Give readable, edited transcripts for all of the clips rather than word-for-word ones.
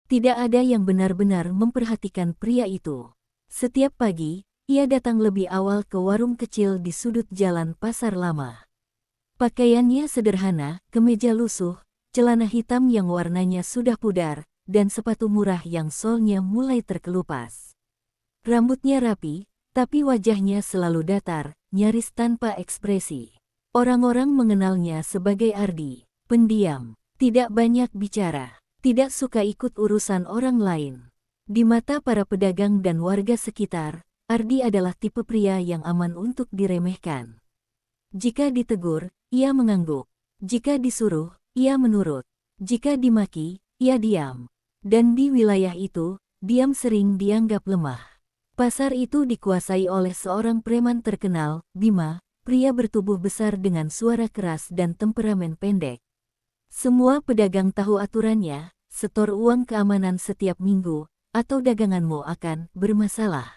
Tidak ada yang benar-benar memperhatikan pria itu. Setiap pagi, ia datang lebih awal ke warung kecil di sudut jalan Pasar Lama. Pakaiannya sederhana, kemeja lusuh, celana hitam yang warnanya sudah pudar, dan sepatu murah yang solnya mulai terkelupas. Rambutnya rapi, tapi wajahnya selalu datar, nyaris tanpa ekspresi. Orang-orang mengenalnya sebagai Ardi, pendiam, tidak banyak bicara, tidak suka ikut urusan orang lain. Di mata para pedagang dan warga sekitar, Ardi adalah tipe pria yang aman untuk diremehkan. Jika ditegur, ia mengangguk. Jika disuruh, ia menurut. Jika dimaki, ia diam. Dan di wilayah itu, diam sering dianggap lemah. Pasar itu dikuasai oleh seorang preman terkenal, Bima, pria bertubuh besar dengan suara keras dan temperamen pendek. Semua pedagang tahu aturannya, setor uang keamanan setiap minggu, atau daganganmu akan bermasalah.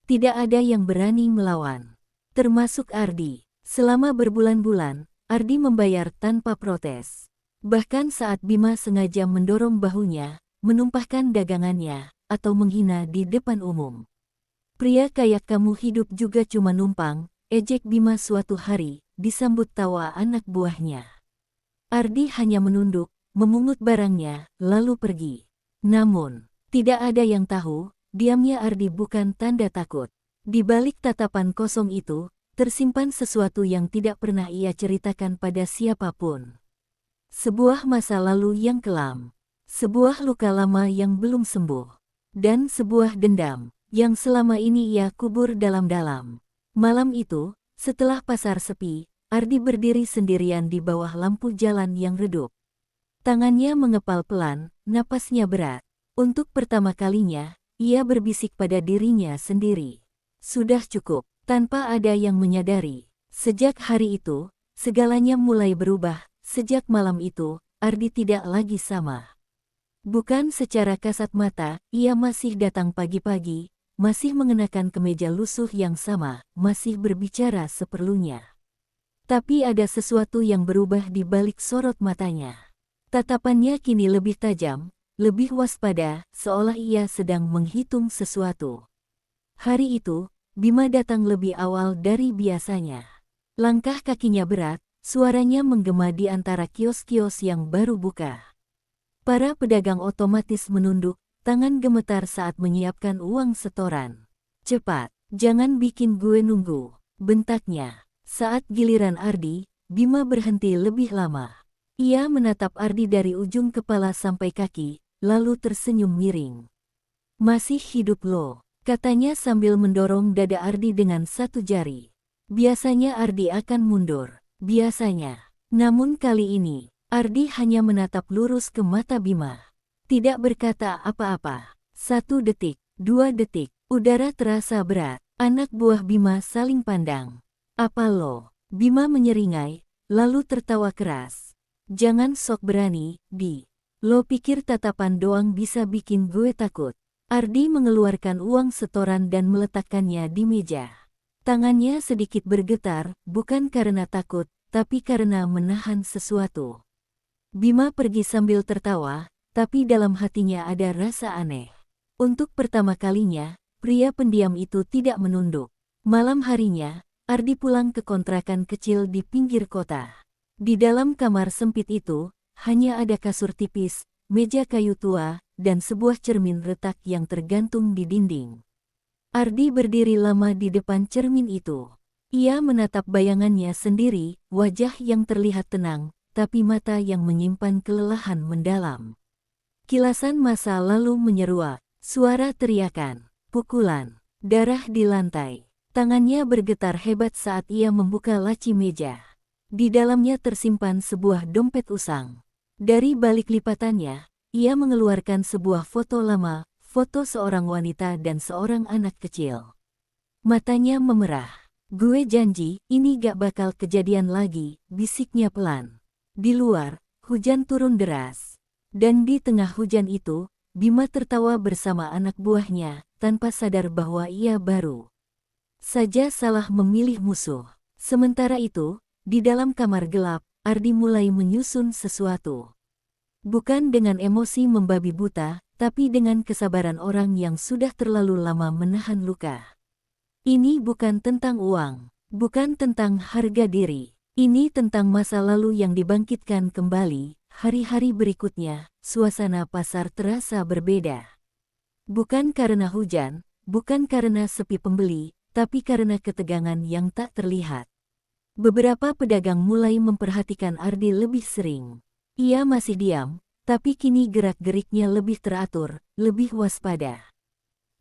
Tidak ada yang berani melawan. Termasuk Ardi. Selama berbulan-bulan, Ardi membayar tanpa protes. Bahkan saat Bima sengaja mendorong bahunya, menumpahkan dagangannya, atau menghina di depan umum. Pria kayak kamu hidup juga cuma numpang, ejek Bima suatu hari, disambut tawa anak buahnya. Ardi hanya menunduk, memungut barangnya, lalu pergi. Namun, tidak ada yang tahu, diamnya Ardi bukan tanda takut. Di balik tatapan kosong itu, tersimpan sesuatu yang tidak pernah ia ceritakan pada siapapun. Sebuah masa lalu yang kelam. Sebuah luka lama yang belum sembuh. Dan sebuah dendam yang selama ini ia kubur dalam-dalam. Malam itu, setelah pasar sepi, Ardi berdiri sendirian di bawah lampu jalan yang redup. Tangannya mengepal pelan, napasnya berat. Untuk pertama kalinya, ia berbisik pada dirinya sendiri. Sudah cukup, tanpa ada yang menyadari. Sejak hari itu, segalanya mulai berubah. Sejak malam itu, Ardi tidak lagi sama. Bukan secara kasat mata, ia masih datang pagi-pagi, masih mengenakan kemeja lusuh yang sama, masih berbicara seperlunya. Tapi ada sesuatu yang berubah di balik sorot matanya. Tatapannya kini lebih tajam, lebih waspada, seolah ia sedang menghitung sesuatu. Hari itu, Bima datang lebih awal dari biasanya. Langkah kakinya berat, suaranya menggema di antara kios-kios yang baru buka. Para pedagang otomatis menunduk, tangan gemetar saat menyiapkan uang setoran. Cepat, jangan bikin gue nunggu, bentaknya. Saat giliran Ardi, Bima berhenti lebih lama. Ia menatap Ardi dari ujung kepala sampai kaki, lalu tersenyum miring. Masih hidup lo, katanya sambil mendorong dada Ardi dengan satu jari. Biasanya Ardi akan mundur, biasanya. Namun kali ini, Ardi hanya menatap lurus ke mata Bima. Tidak berkata apa-apa. 1 detik, 2 detik, udara terasa berat. Anak buah Bima saling pandang. Apa lo? Bima menyeringai, lalu tertawa keras. Jangan sok berani, Di. Lo pikir tatapan doang bisa bikin gue takut? Ardi mengeluarkan uang setoran dan meletakkannya di meja. Tangannya sedikit bergetar, bukan karena takut, tapi karena menahan sesuatu. Bima pergi sambil tertawa, tapi dalam hatinya ada rasa aneh. Untuk pertama kalinya, pria pendiam itu tidak menunduk. Malam harinya, Ardi pulang ke kontrakan kecil di pinggir kota. Di dalam kamar sempit itu, hanya ada kasur tipis, meja kayu tua, dan sebuah cermin retak yang tergantung di dinding. Ardi berdiri lama di depan cermin itu. Ia menatap bayangannya sendiri, wajah yang terlihat tenang, tapi mata yang menyimpan kelelahan mendalam. Kilasan masa lalu menyeruak, suara teriakan, pukulan, darah di lantai. Tangannya bergetar hebat saat ia membuka laci meja. Di dalamnya tersimpan sebuah dompet usang. Dari balik lipatannya, ia mengeluarkan sebuah foto lama, foto seorang wanita dan seorang anak kecil. Matanya memerah. Gue janji, ini gak bakal kejadian lagi, bisiknya pelan. Di luar, hujan turun deras. Dan di tengah hujan itu, Bima tertawa bersama anak buahnya, tanpa sadar bahwa ia baru saja salah memilih musuh. Sementara itu, di dalam kamar gelap, Ardi mulai menyusun sesuatu. Bukan dengan emosi membabi buta, tapi dengan kesabaran orang yang sudah terlalu lama menahan luka. Ini bukan tentang uang, bukan tentang harga diri. Ini tentang masa lalu yang dibangkitkan kembali. Hari-hari berikutnya, suasana pasar terasa berbeda. Bukan karena hujan, bukan karena sepi pembeli, tapi karena ketegangan yang tak terlihat. Beberapa pedagang mulai memperhatikan Ardi lebih sering. Ia masih diam, tapi kini gerak-geriknya lebih teratur, lebih waspada.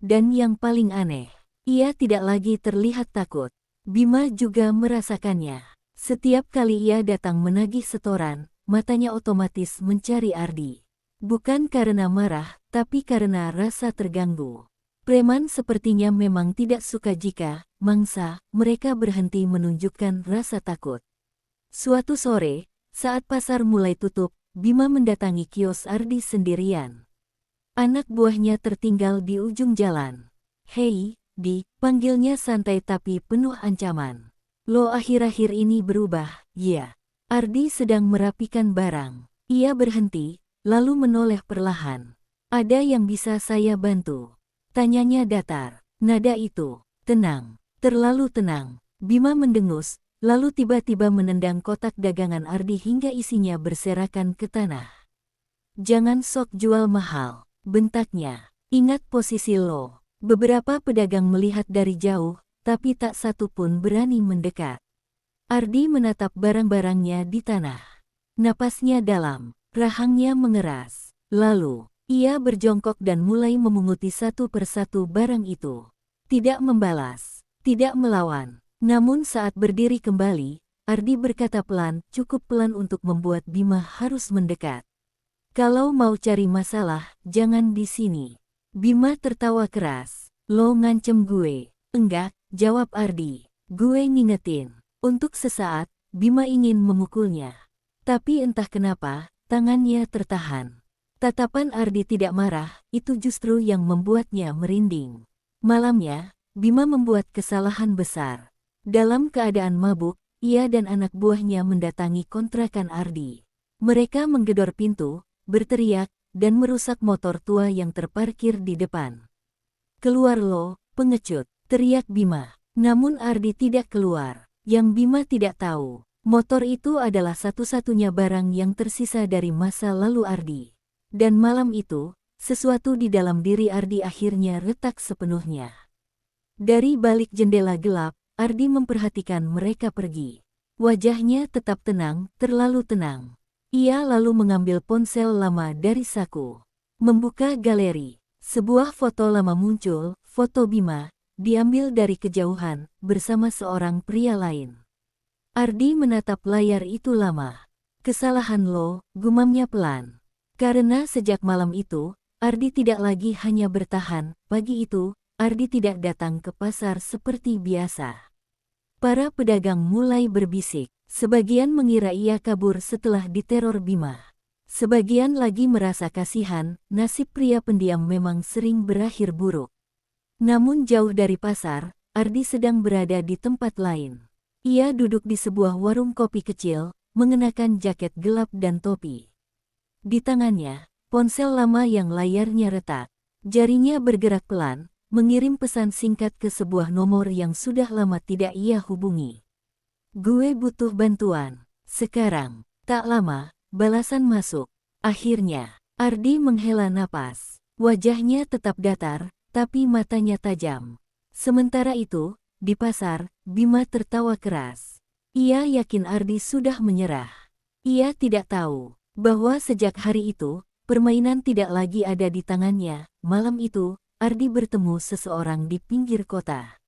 Dan yang paling aneh, ia tidak lagi terlihat takut. Bima juga merasakannya. Setiap kali ia datang menagih setoran, matanya otomatis mencari Ardi. Bukan karena marah, tapi karena rasa terganggu. Preman sepertinya memang tidak suka jika, mangsa, mereka berhenti menunjukkan rasa takut. Suatu sore, saat pasar mulai tutup, Bima mendatangi kios Ardi sendirian. Anak buahnya tertinggal di ujung jalan. "Hei, Di," panggilnya santai tapi penuh ancaman. "Lo akhir-akhir ini berubah, ya." Ardi sedang merapikan barang. Ia berhenti, lalu menoleh perlahan. "Ada yang bisa saya bantu?" Tanyanya datar. Nada itu, tenang, terlalu tenang. Bima mendengus, lalu tiba-tiba menendang kotak dagangan Ardi hingga isinya berserakan ke tanah. "Jangan sok jual mahal," bentaknya. "Ingat posisi lo." Beberapa pedagang melihat dari jauh, tapi tak satu pun berani mendekat. Ardi menatap barang-barangnya di tanah. Napasnya dalam, rahangnya mengeras. Lalu, ia berjongkok dan mulai memunguti satu persatu barang itu. Tidak membalas, tidak melawan. Namun saat berdiri kembali, Ardi berkata pelan, cukup pelan untuk membuat Bima harus mendekat. "Kalau mau cari masalah, jangan di sini." Bima tertawa keras. "Lo ngancem gue?" "Enggak," jawab Ardi. "Gue ngingetin." Untuk sesaat, Bima ingin memukulnya. Tapi entah kenapa, tangannya tertahan. Tatapan Ardi tidak marah, itu justru yang membuatnya merinding. Malamnya, Bima membuat kesalahan besar. Dalam keadaan mabuk, ia dan anak buahnya mendatangi kontrakan Ardi. Mereka menggedor pintu, berteriak, dan merusak motor tua yang terparkir di depan. "Keluar lo, pengecut!" teriak Bima. Namun Ardi tidak keluar. Yang Bima tidak tahu, motor itu adalah satu-satunya barang yang tersisa dari masa lalu Ardi. Dan malam itu, sesuatu di dalam diri Ardi akhirnya retak sepenuhnya. Dari balik jendela gelap, Ardi memperhatikan mereka pergi. Wajahnya tetap tenang, terlalu tenang. Ia lalu mengambil ponsel lama dari saku. Membuka galeri. Sebuah foto lama muncul, foto Bima, diambil dari kejauhan, bersama seorang pria lain. Ardi menatap layar itu lama. "Kesalahan lo," gumamnya pelan. Karena sejak malam itu, Ardi tidak lagi hanya bertahan. Pagi itu, Ardi tidak datang ke pasar seperti biasa. Para pedagang mulai berbisik. Sebagian mengira ia kabur setelah diteror Bima. Sebagian lagi merasa kasihan, nasib pria pendiam memang sering berakhir buruk. Namun jauh dari pasar, Ardi sedang berada di tempat lain. Ia duduk di sebuah warung kopi kecil, mengenakan jaket gelap dan topi. Di tangannya, ponsel lama yang layarnya retak. Jarinya bergerak pelan, mengirim pesan singkat ke sebuah nomor yang sudah lama tidak ia hubungi. "Gue butuh bantuan. Sekarang." Tak lama, balasan masuk. Akhirnya, Ardi menghela napas. Wajahnya tetap datar, tapi matanya tajam. Sementara itu, di pasar, Bima tertawa keras. Ia yakin Ardi sudah menyerah. Ia tidak tahu bahwa sejak hari itu, permainan tidak lagi ada di tangannya. Malam itu, Ardi bertemu seseorang di pinggir kota.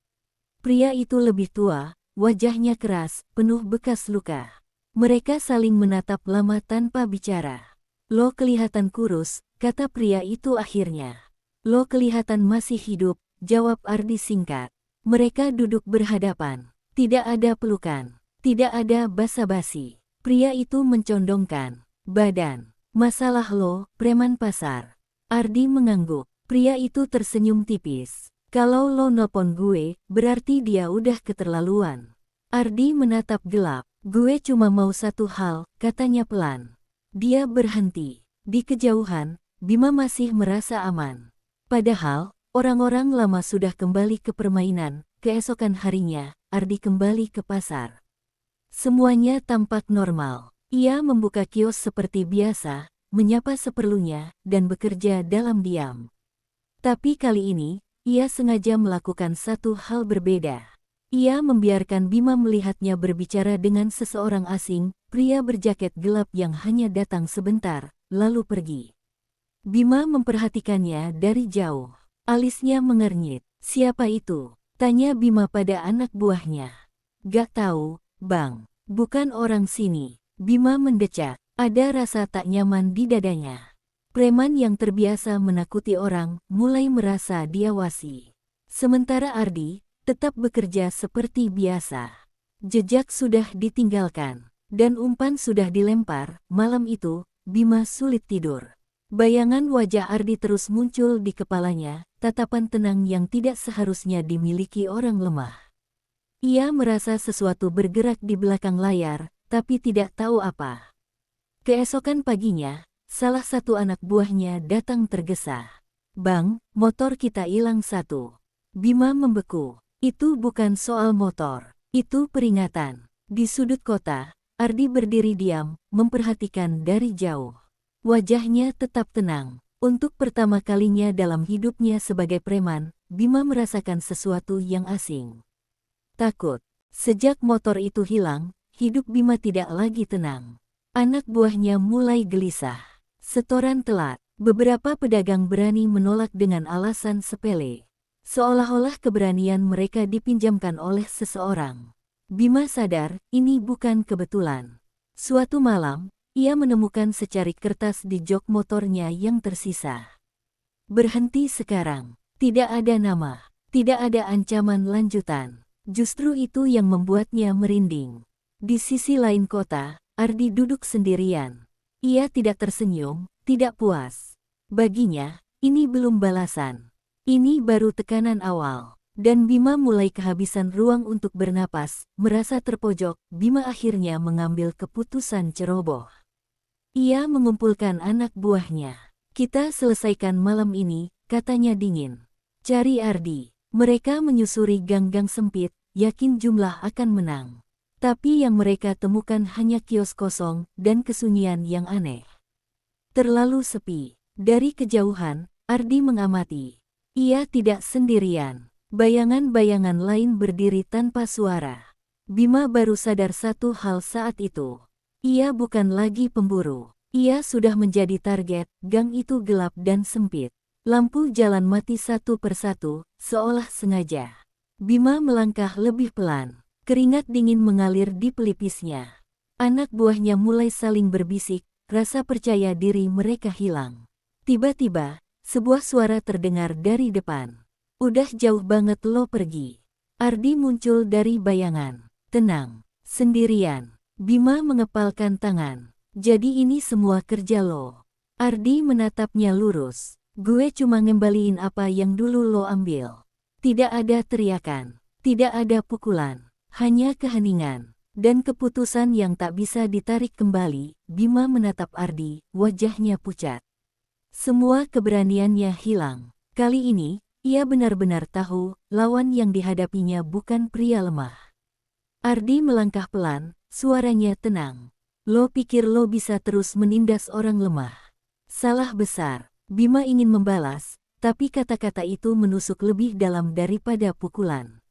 Pria itu lebih tua, wajahnya keras, penuh bekas luka. Mereka saling menatap lama tanpa bicara. "Lo kelihatan kurus," kata pria itu akhirnya. "Lo kelihatan masih hidup," jawab Ardi singkat. Mereka duduk berhadapan. Tidak ada pelukan. Tidak ada basa-basi. Pria itu mencondongkan badan. "Masalah lo, preman pasar." Ardi mengangguk. Pria itu tersenyum tipis. "Kalau lo nelpon gue, berarti dia udah keterlaluan." Ardi menatap gelap. "Gue cuma mau satu hal," katanya pelan. Dia berhenti. Di kejauhan, Bima masih merasa aman. Padahal, orang-orang lama sudah kembali ke permainan. Keesokan harinya, Ardi kembali ke pasar. Semuanya tampak normal. Ia membuka kios seperti biasa, menyapa seperlunya, dan bekerja dalam diam. Tapi kali ini, ia sengaja melakukan satu hal berbeda. Ia membiarkan Bima melihatnya berbicara dengan seseorang asing, pria berjaket gelap yang hanya datang sebentar, lalu pergi. Bima memperhatikannya dari jauh. Alisnya mengernyit. "Siapa itu?" tanya Bima pada anak buahnya. "Gak tahu, Bang. Bukan orang sini." Bima mendecak. Ada rasa tak nyaman di dadanya. Preman yang terbiasa menakuti orang mulai merasa diawasi. Sementara Ardi tetap bekerja seperti biasa. Jejak sudah ditinggalkan, dan umpan sudah dilempar. Malam itu, Bima sulit tidur. Bayangan wajah Ardi terus muncul di kepalanya, tatapan tenang yang tidak seharusnya dimiliki orang lemah. Ia merasa sesuatu bergerak di belakang layar, tapi tidak tahu apa. Keesokan paginya, salah satu anak buahnya datang tergesa. "Bang, motor kita hilang satu." Bima membeku. Itu bukan soal motor, itu peringatan. Di sudut kota, Ardi berdiri diam, memperhatikan dari jauh. Wajahnya tetap tenang. Untuk pertama kalinya dalam hidupnya sebagai preman, Bima merasakan sesuatu yang asing. Takut. Sejak motor itu hilang, hidup Bima tidak lagi tenang. Anak buahnya mulai gelisah. Setoran telat. Beberapa pedagang berani menolak dengan alasan sepele. Seolah-olah keberanian mereka dipinjamkan oleh seseorang. Bima sadar, ini bukan kebetulan. Suatu malam, ia menemukan secarik kertas di jok motornya yang tersisa. "Berhenti sekarang." Tidak ada nama, tidak ada ancaman lanjutan. Justru itu yang membuatnya merinding. Di sisi lain kota, Ardi duduk sendirian. Ia tidak tersenyum, tidak puas. Baginya, ini belum balasan. Ini baru tekanan awal. Dan Bima mulai kehabisan ruang untuk bernapas, merasa terpojok. Bima akhirnya mengambil keputusan ceroboh. Ia mengumpulkan anak buahnya. "Kita selesaikan malam ini," katanya dingin. "Cari Ardi." Mereka menyusuri gang-gang sempit, yakin jumlah akan menang. Tapi yang mereka temukan hanya kios kosong dan kesunyian yang aneh. Terlalu sepi. Dari kejauhan, Ardi mengamati. Ia tidak sendirian. Bayangan-bayangan lain berdiri tanpa suara. Bima baru sadar satu hal saat itu. Ia bukan lagi pemburu. Ia sudah menjadi target. Gang itu gelap dan sempit. Lampu jalan mati satu persatu, seolah sengaja. Bima melangkah lebih pelan. Keringat dingin mengalir di pelipisnya. Anak buahnya mulai saling berbisik, rasa percaya diri mereka hilang. Tiba-tiba, sebuah suara terdengar dari depan. "Udah jauh banget lo pergi." Ardi muncul dari bayangan. "Tenang, sendirian." Bima mengepalkan tangan. "Jadi ini semua kerja lo?" Ardi menatapnya lurus. "Gue cuma ngembaliin apa yang dulu lo ambil." Tidak ada teriakan, tidak ada pukulan. Hanya keheningan, dan keputusan yang tak bisa ditarik kembali. Bima menatap Ardi, wajahnya pucat. Semua keberaniannya hilang. Kali ini, ia benar-benar tahu, lawan yang dihadapinya bukan pria lemah. Ardi melangkah pelan, suaranya tenang. "Lo pikir lo bisa terus menindas orang lemah? Salah besar." Bima ingin membalas, tapi kata-kata itu menusuk lebih dalam daripada pukulan.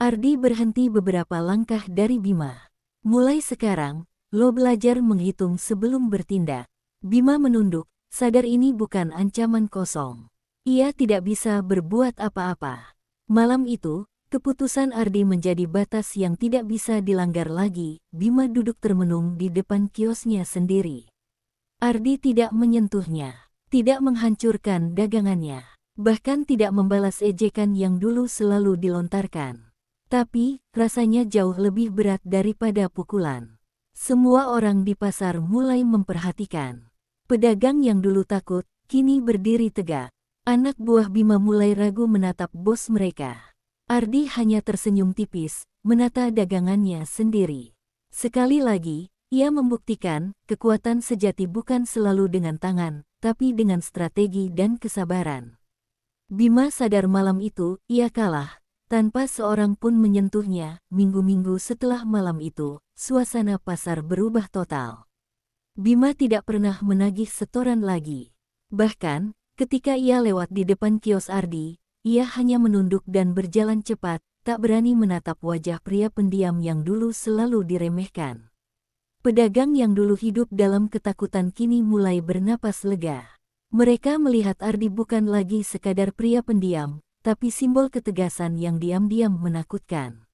Ardi berhenti beberapa langkah dari Bima. "Mulai sekarang, lo belajar menghitung sebelum bertindak." Bima menunduk, sadar ini bukan ancaman kosong. Ia tidak bisa berbuat apa-apa. Malam itu, keputusan Ardi menjadi batas yang tidak bisa dilanggar lagi. Bima duduk termenung di depan kiosnya sendiri. Ardi tidak menyentuhnya, tidak menghancurkan dagangannya, bahkan tidak membalas ejekan yang dulu selalu dilontarkan. Tapi, rasanya jauh lebih berat daripada pukulan. Semua orang di pasar mulai memperhatikan. Pedagang yang dulu takut, kini berdiri tegak. Anak buah Bima mulai ragu menatap bos mereka. Ardi hanya tersenyum tipis, menata dagangannya sendiri. Sekali lagi, Ia membuktikan, kekuatan sejati bukan selalu dengan tangan, tapi dengan strategi dan kesabaran. Bima sadar malam itu, ia kalah. Tanpa seorang pun menyentuhnya, minggu-minggu setelah malam itu, suasana pasar berubah total. Bima tidak pernah menagih setoran lagi. Bahkan, ketika ia lewat di depan kios Ardi, ia hanya menunduk dan berjalan cepat, tak berani menatap wajah pria pendiam yang dulu selalu diremehkan. Pedagang yang dulu hidup dalam ketakutan kini mulai bernapas lega. Mereka melihat Ardi bukan lagi sekadar pria pendiam, tapi simbol ketegasan yang diam-diam menakutkan.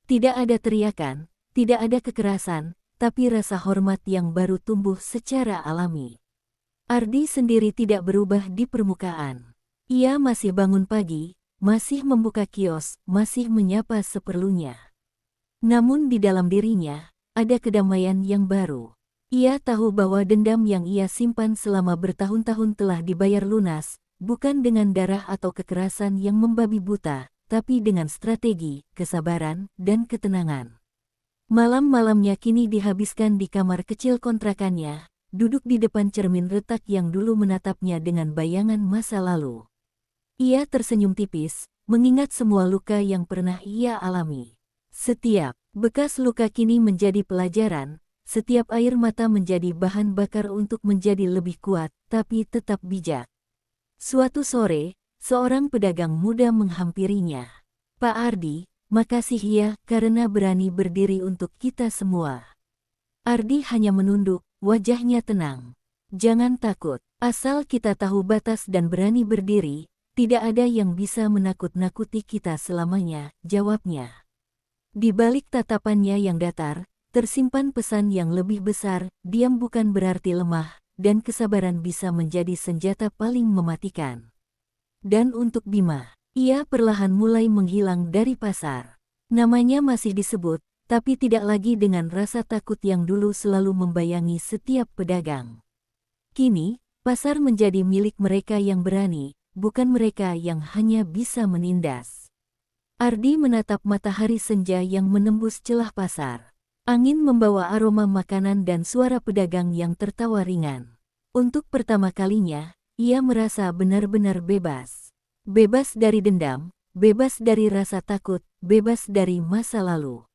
Tidak ada teriakan, tidak ada kekerasan, tapi rasa hormat yang baru tumbuh secara alami. Ardi sendiri tidak berubah di permukaan. Ia masih bangun pagi, masih membuka kios, masih menyapa seperlunya. Namun di dalam dirinya, ada kedamaian yang baru. Ia tahu bahwa dendam yang ia simpan selama bertahun-tahun telah dibayar lunas, bukan dengan darah atau kekerasan yang membabi buta, tapi dengan strategi, kesabaran, dan ketenangan. Malam-malamnya kini dihabiskan di kamar kecil kontrakannya, duduk di depan cermin retak yang dulu menatapnya dengan bayangan masa lalu. Ia tersenyum tipis, mengingat semua luka yang pernah ia alami. Setiap bekas luka kini menjadi pelajaran, setiap air mata menjadi bahan bakar untuk menjadi lebih kuat, tapi tetap bijak. Suatu sore, seorang pedagang muda menghampirinya. "Pak Ardi, makasih ya karena berani berdiri untuk kita semua." Ardi hanya menunduk, wajahnya tenang. "Jangan takut, asal kita tahu batas dan berani berdiri, tidak ada yang bisa menakut-nakuti kita selamanya," jawabnya. Di balik tatapannya yang datar, tersimpan pesan yang lebih besar, diam bukan berarti lemah, dan kesabaran bisa menjadi senjata paling mematikan. Dan untuk Bima, ia perlahan mulai menghilang dari pasar. Namanya masih disebut, tapi tidak lagi dengan rasa takut yang dulu selalu membayangi setiap pedagang. Kini, pasar menjadi milik mereka yang berani, bukan mereka yang hanya bisa menindas. Ardi menatap matahari senja yang menembus celah pasar. Angin membawa aroma makanan dan suara pedagang yang tertawa ringan. Untuk pertama kalinya, ia merasa benar-benar bebas. Bebas dari dendam, bebas dari rasa takut, bebas dari masa lalu.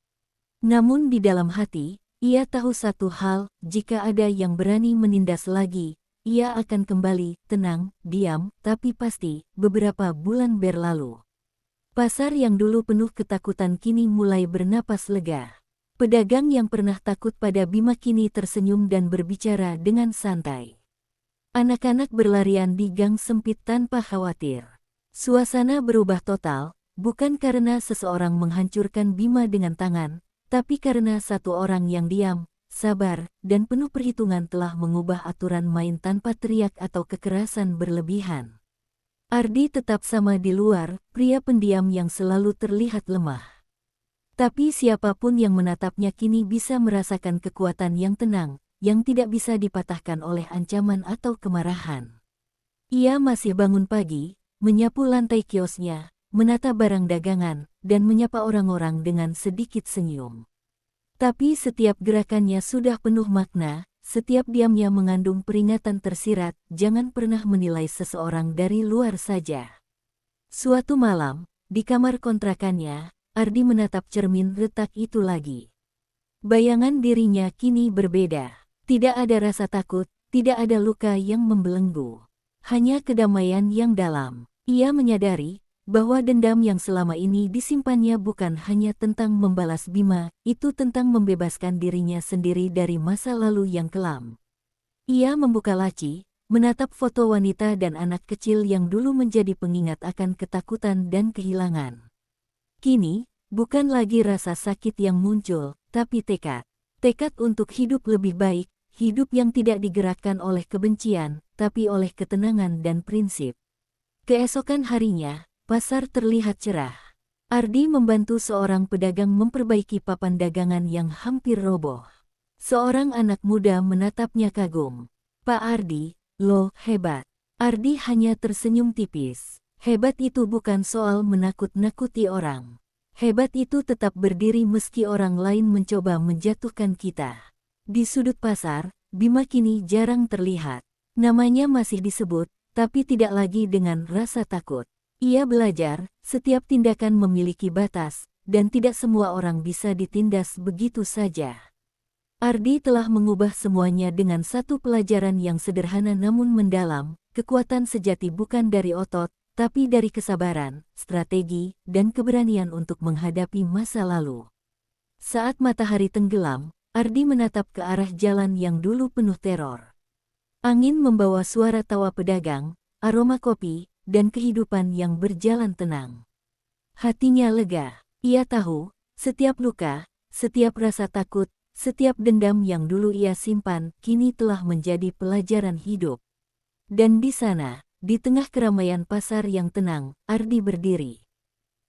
Namun di dalam hati, ia tahu satu hal, jika ada yang berani menindas lagi, ia akan kembali, tenang, diam, tapi pasti, beberapa bulan berlalu. Pasar yang dulu penuh ketakutan kini mulai bernapas lega. Pedagang yang pernah takut pada Bima kini tersenyum dan berbicara dengan santai. Anak-anak berlarian di gang sempit tanpa khawatir. Suasana berubah total, bukan karena seseorang menghancurkan Bima dengan tangan, tapi karena satu orang yang diam, sabar, dan penuh perhitungan telah mengubah aturan main tanpa teriak atau kekerasan berlebihan. Ardi tetap sama di luar, pria pendiam yang selalu terlihat lemah. Tapi siapapun yang menatapnya kini bisa merasakan kekuatan yang tenang, yang tidak bisa dipatahkan oleh ancaman atau kemarahan. Ia masih bangun pagi, menyapu lantai kiosnya, menata barang dagangan, dan menyapa orang-orang dengan sedikit senyum. Tapi setiap gerakannya sudah penuh makna. Setiap diamnya mengandung peringatan tersirat, jangan pernah menilai seseorang dari luar saja. Suatu malam, di kamar kontrakannya, Ardi menatap cermin retak itu lagi. Bayangan dirinya kini berbeda. Tidak ada rasa takut, tidak ada luka yang membelenggu. Hanya kedamaian yang dalam. Ia menyadari bahwa dendam yang selama ini disimpannya bukan hanya tentang membalas Bima, itu tentang membebaskan dirinya sendiri dari masa lalu yang kelam. Ia membuka laci, menatap foto wanita dan anak kecil yang dulu menjadi pengingat akan ketakutan dan kehilangan. Kini, bukan lagi rasa sakit yang muncul, tapi tekad. Tekad untuk hidup lebih baik, hidup yang tidak digerakkan oleh kebencian, tapi oleh ketenangan dan prinsip. Keesokan harinya, pasar terlihat cerah. Ardi membantu seorang pedagang memperbaiki papan dagangan yang hampir roboh. Seorang anak muda menatapnya kagum. "Pak Ardi, lo hebat." Ardi hanya tersenyum tipis. Hebat itu bukan soal menakut-nakuti orang. Hebat itu tetap berdiri meski orang lain mencoba menjatuhkan kita. Di sudut pasar, Bima kini jarang terlihat. Namanya masih disebut, tapi tidak lagi dengan rasa takut. Ia belajar, setiap tindakan memiliki batas, dan tidak semua orang bisa ditindas begitu saja. Ardi telah mengubah semuanya dengan satu pelajaran yang sederhana namun mendalam, kekuatan sejati bukan dari otot, tapi dari kesabaran, strategi, dan keberanian untuk menghadapi masa lalu. Saat matahari tenggelam, Ardi menatap ke arah jalan yang dulu penuh teror. Angin membawa suara tawa pedagang, aroma kopi, dan kehidupan yang berjalan tenang. Hatinya lega. Ia tahu, setiap luka, setiap rasa takut, setiap dendam yang dulu ia simpan, kini telah menjadi pelajaran hidup. Dan di sana, di tengah keramaian pasar yang tenang, Ardi berdiri.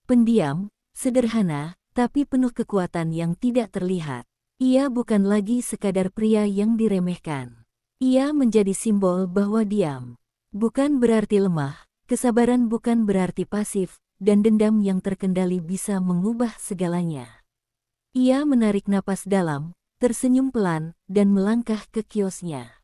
Pendiam, sederhana, tapi penuh kekuatan yang tidak terlihat. Ia bukan lagi sekadar pria yang diremehkan. Ia menjadi simbol bahwa diam bukan berarti lemah, kesabaran bukan berarti pasif, dan dendam yang terkendali bisa mengubah segalanya. Ia menarik napas dalam, tersenyum pelan, dan melangkah ke kiosnya.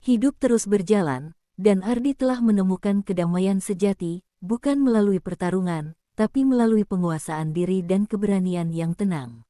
Hidup terus berjalan, dan Ardi telah menemukan kedamaian sejati, bukan melalui pertarungan, tapi melalui penguasaan diri dan keberanian yang tenang.